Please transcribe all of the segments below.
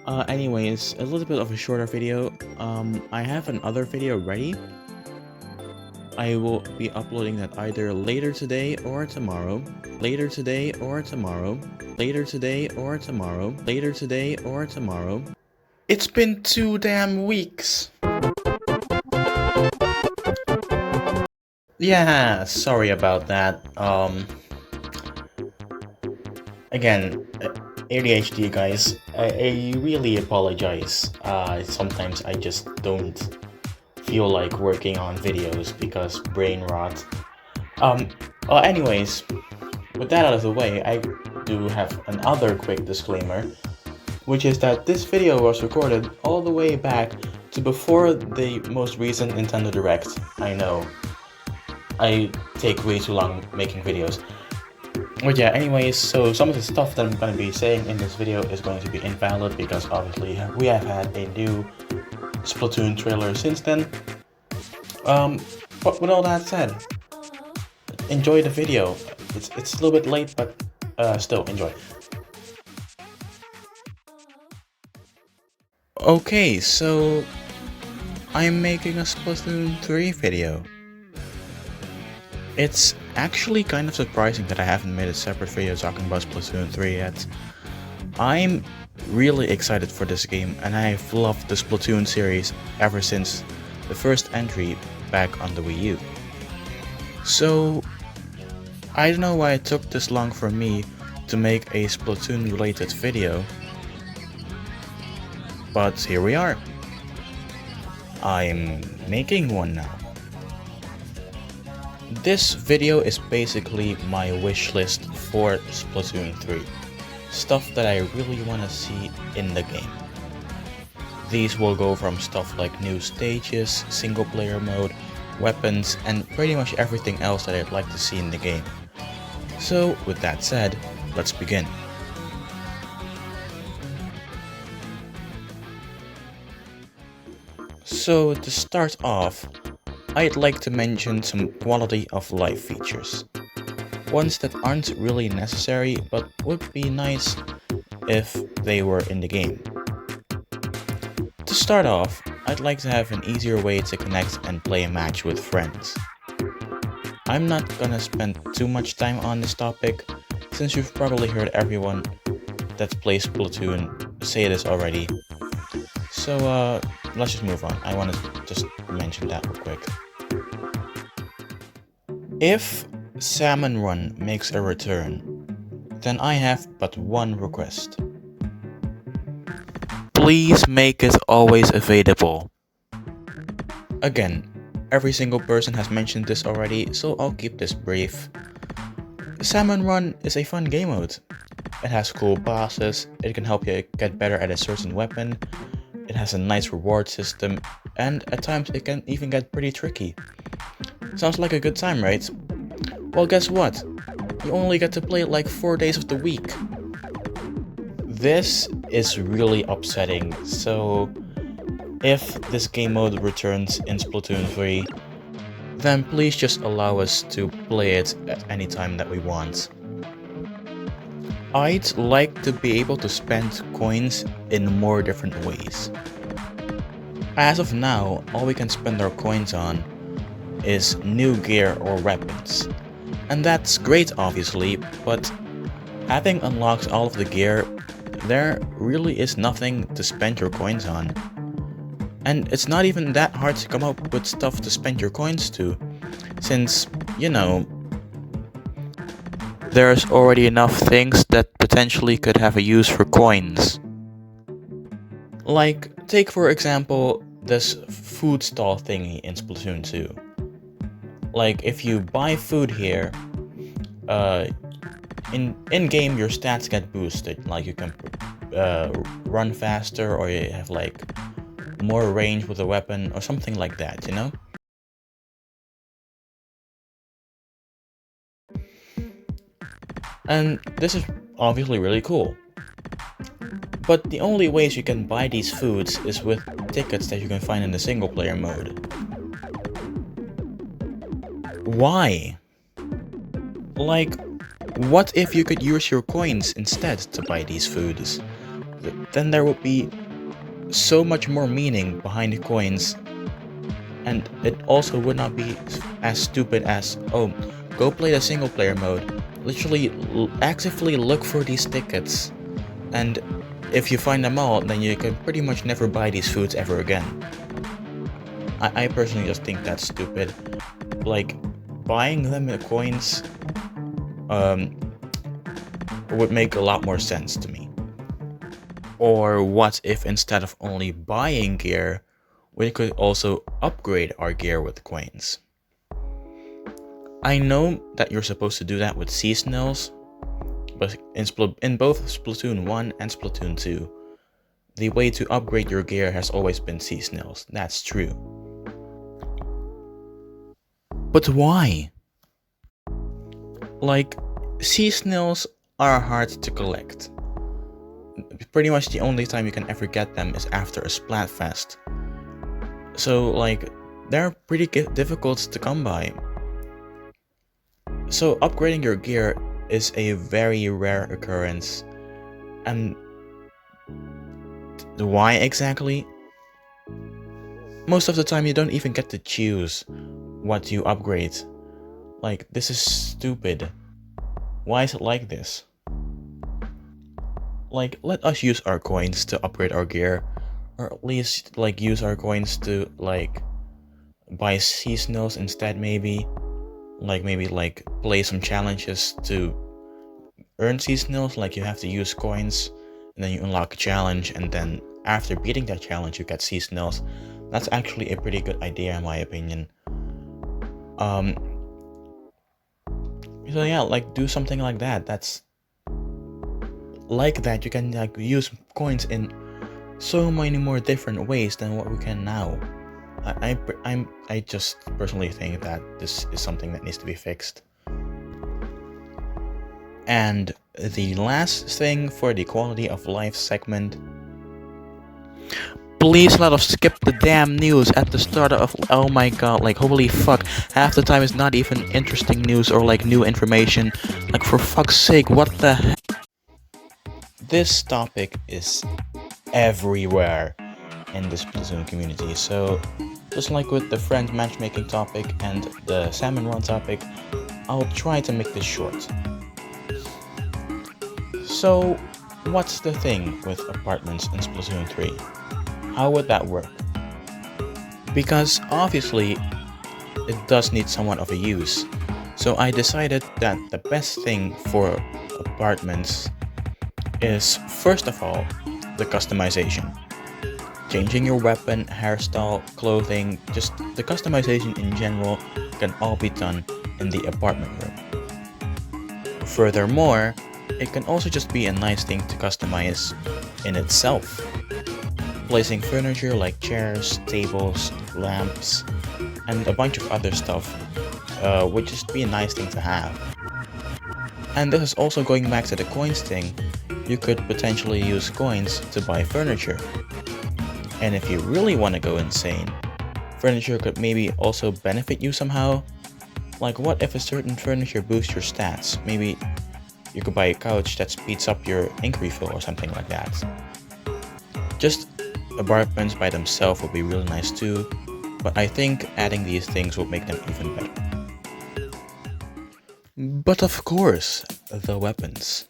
Anyways, a little bit of a shorter video. I have another video ready. I will be uploading that either later today or tomorrow. Later today or tomorrow. Later today or tomorrow. Later today or tomorrow. It's been 2 damn weeks. Yeah, sorry about that. Again, ADHD guys, I really apologize. Sometimes I just don't feel like working on videos because brain rot. Anyways, with that out of the way, I do have another quick disclaimer, which is that this video was recorded all the way back to before the most recent Nintendo Direct. I know, I take way too long making videos. But yeah, anyways, so some of the stuff that I'm going to be saying in this video is going to be invalid because obviously we have had a new Splatoon trailer since then. But with all that said, enjoy the video. It's a little bit late, but still enjoy. Okay, so I'm making a Splatoon 3 video. It's actually kind of surprising that I haven't made a separate video talking about Splatoon 3 yet. I'm really excited for this game, and I've loved the Splatoon series ever since the first entry back on the Wii U. So, I don't know why it took this long for me to make a Splatoon related video, but here we are. I'm making one now. This video is basically my wish list for Splatoon 3. Stuff that I really want to see in the game. These will go from stuff like new stages, single player mode, weapons, and pretty much everything else that I'd like to see in the game. So with that said, let's begin. So to start off, I'd like to mention some quality of life features. Ones that aren't really necessary but would be nice if they were in the game. To start off, I'd like to have an easier way to connect and play a match with friends. I'm not gonna spend too much time on this topic, since you've probably heard everyone that plays Splatoon say this already. So let's just move on. I want to just mention that real quick. If Salmon Run makes a return, then I have but one request. Please make it always available. Again, every single person has mentioned this already, so I'll keep this brief. Salmon Run is a fun game mode. It has cool bosses, it can help you get better at a certain weapon, it has a nice reward system, and at times it can even get pretty tricky. Sounds like a good time, right? Well, guess what? You only get to play it like 4 days of the week. This is really upsetting, so if this game mode returns in Splatoon 3, then please just allow us to play it at any time that we want. I'd like to be able to spend coins in more different ways. As of now, all we can spend our coins on is new gear or weapons. And that's great obviously, but having unlocked all of the gear, there really is nothing to spend your coins on. And it's not even that hard to come up with stuff to spend your coins to, since, you know, there's already enough things that potentially could have a use for coins. Like, take for example this food stall thingy in Splatoon 2. Like, if you buy food here, in game your stats get boosted. Like, you can run faster, or you have like more range with a weapon or something like that, you know? And this is obviously really cool. But the only ways you can buy these foods is with tickets that you can find in the single player mode. Why? Like, what if you could use your coins instead to buy these foods? then there would be so much more meaning behind the coins, and it also would not be as stupid as, oh, go play the single player mode, literally actively look for these tickets, and if you find them all, then you can pretty much never buy these foods ever again. I personally just think that's stupid. Like, buying them in coins would make a lot more sense to me. Or what if instead of only buying gear, we could also upgrade our gear with coins? I know that you're supposed to do that with seasonals, but in both Splatoon 1 and Splatoon 2, the way to upgrade your gear has always been seasonals. That's true. But why? Like, seasonals are hard to collect. Pretty much the only time you can ever get them is after a Splatfest. So, like, they're pretty difficult to come by. So upgrading your gear is a very rare occurrence. And why exactly? Most of the time you don't even get to choose what you upgrade. Like, this is stupid. Why is it like this? Like, let us use our coins to upgrade our gear, or at least like use our coins to like buy seasonals instead, maybe play some challenges to earn seasonals. Like, you have to use coins and then you unlock a challenge, and then after beating that challenge you get seasonals. That's actually a pretty good idea in my opinion. So yeah, like, do something like that. That's like that you can like use coins in so many more different ways than what we can now. I just personally think that this is something that needs to be fixed. And the last thing for the quality of life segment, please let us skip the damn news at the start of, oh my god, like, holy fuck, half the time it's not even interesting news or like new information. Like, for fuck's sake, what the heck? This topic is everywhere in the Splatoon community, so just like with the friend matchmaking topic and the Salmon Run topic, I'll try to make this short. So, what's the thing with apartments in Splatoon 3? How would that work? Because obviously, it does need somewhat of a use. So I decided that the best thing for apartments is, first of all, the customization. Changing your weapon, hairstyle, clothing, just the customization in general can all be done in the apartment room. Furthermore, it can also just be a nice thing to customize in itself. Placing furniture like chairs, tables, lamps, and a bunch of other stuff would just be a nice thing to have. And this is also going back to the coins thing. You could potentially use coins to buy furniture. And if you really want to go insane, furniture could maybe also benefit you somehow. Like, what if a certain furniture boosts your stats? Maybe you could buy a couch that speeds up your ink refill or something like that. Just apartments by themselves would be really nice too, but I think adding these things would make them even better. But of course, the weapons.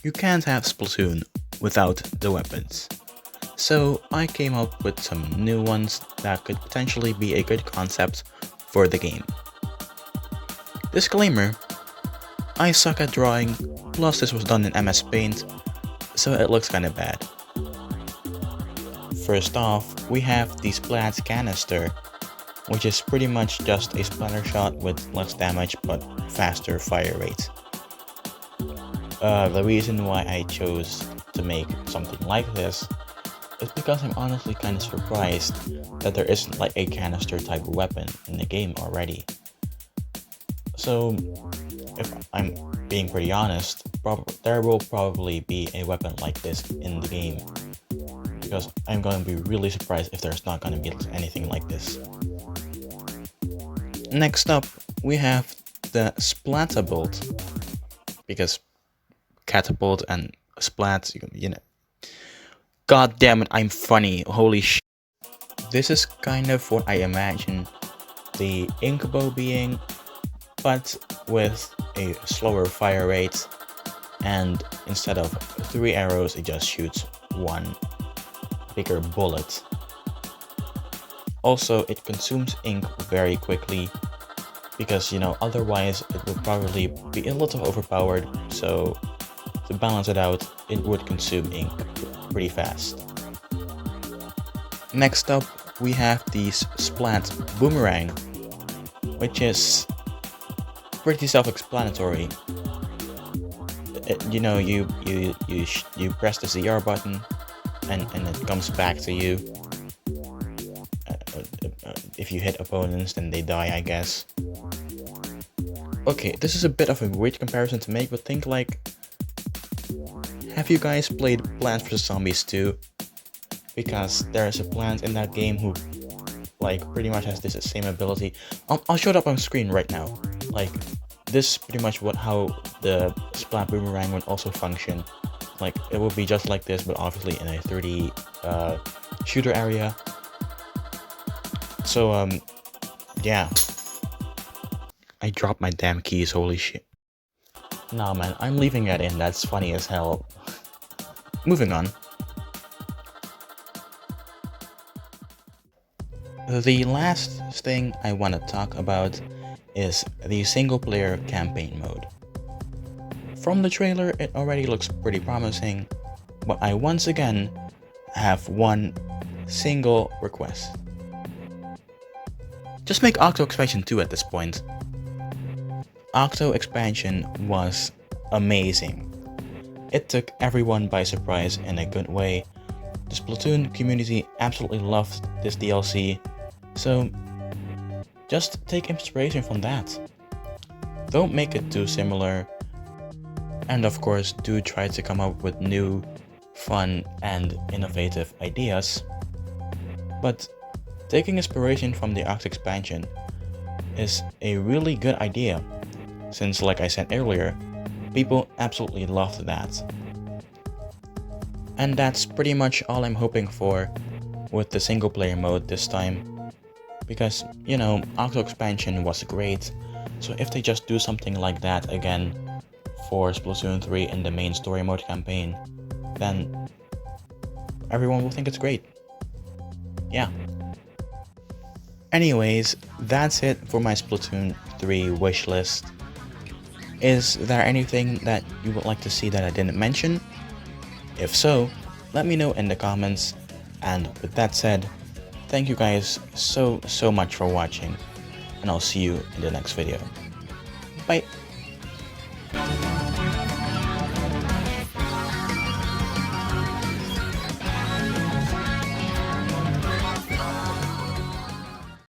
You can't have Splatoon without the weapons. So I came up with some new ones that could potentially be a good concept for the game. Disclaimer, I suck at drawing, plus this was done in MS Paint, so it looks kinda bad. First off, we have the Splat canister, which is pretty much just a splatter shot with less damage but faster fire rate. The reason why I chose to make something like this is because I'm honestly kind of surprised that there isn't like a canister type weapon in the game already. So, if I'm being pretty honest, there will probably be a weapon like this in the game, because I'm going to be really surprised if there's not going to be anything like this. Next up, we have the Splatterbolt, because catapult and splat, you know, God damn it, I'm funny. Holy sh. This is kind of what I imagine the Inkopo being, but with a slower fire rate, and instead of 3 arrows, it just shoots 1 bigger bullet. Also, it consumes ink very quickly, because, you know, otherwise it would probably be a little overpowered, so to balance it out, it would consume ink pretty fast. Next up, we have the Splat Boomerang, which is pretty self-explanatory. You know, you press the ZR button, and it comes back to you. If you hit opponents, then they die, I guess. Okay, this is a bit of a weird comparison to make, but think like, have you guys played Plants vs Zombies 2? Because there is a plant in that game who, like, pretty much has this same ability. I'll show it up on screen right now. Like, this is pretty much how the Splat Boomerang would also function. Like, it would be just like this, but obviously in a 3D shooter area. So, yeah. I dropped my damn keys, holy shit. Nah, man, I'm leaving that in, that's funny as hell. Moving on. The last thing I want to talk about is the single player campaign mode. From the trailer, it already looks pretty promising, but I once again have one single request. Just make Octo Expansion 2 at this point. Octo Expansion was amazing. It took everyone by surprise in a good way. The Splatoon community absolutely loved this DLC, so just take inspiration from that. Don't make it too similar, and of course do try to come up with new, fun and innovative ideas. But taking inspiration from the Octo expansion is a really good idea, since like I said earlier, people absolutely loved that. And that's pretty much all I'm hoping for with the single player mode this time. Because, you know, Octo expansion was great, so if they just do something like that again for Splatoon 3 in the main story mode campaign, then everyone will think it's great. Yeah. Anyways, that's it for my Splatoon 3 wishlist. Is there anything that you would like to see that I didn't mention? If so, let me know in the comments. And with that said, thank you guys so much for watching, and I'll see you in the next video. Bye!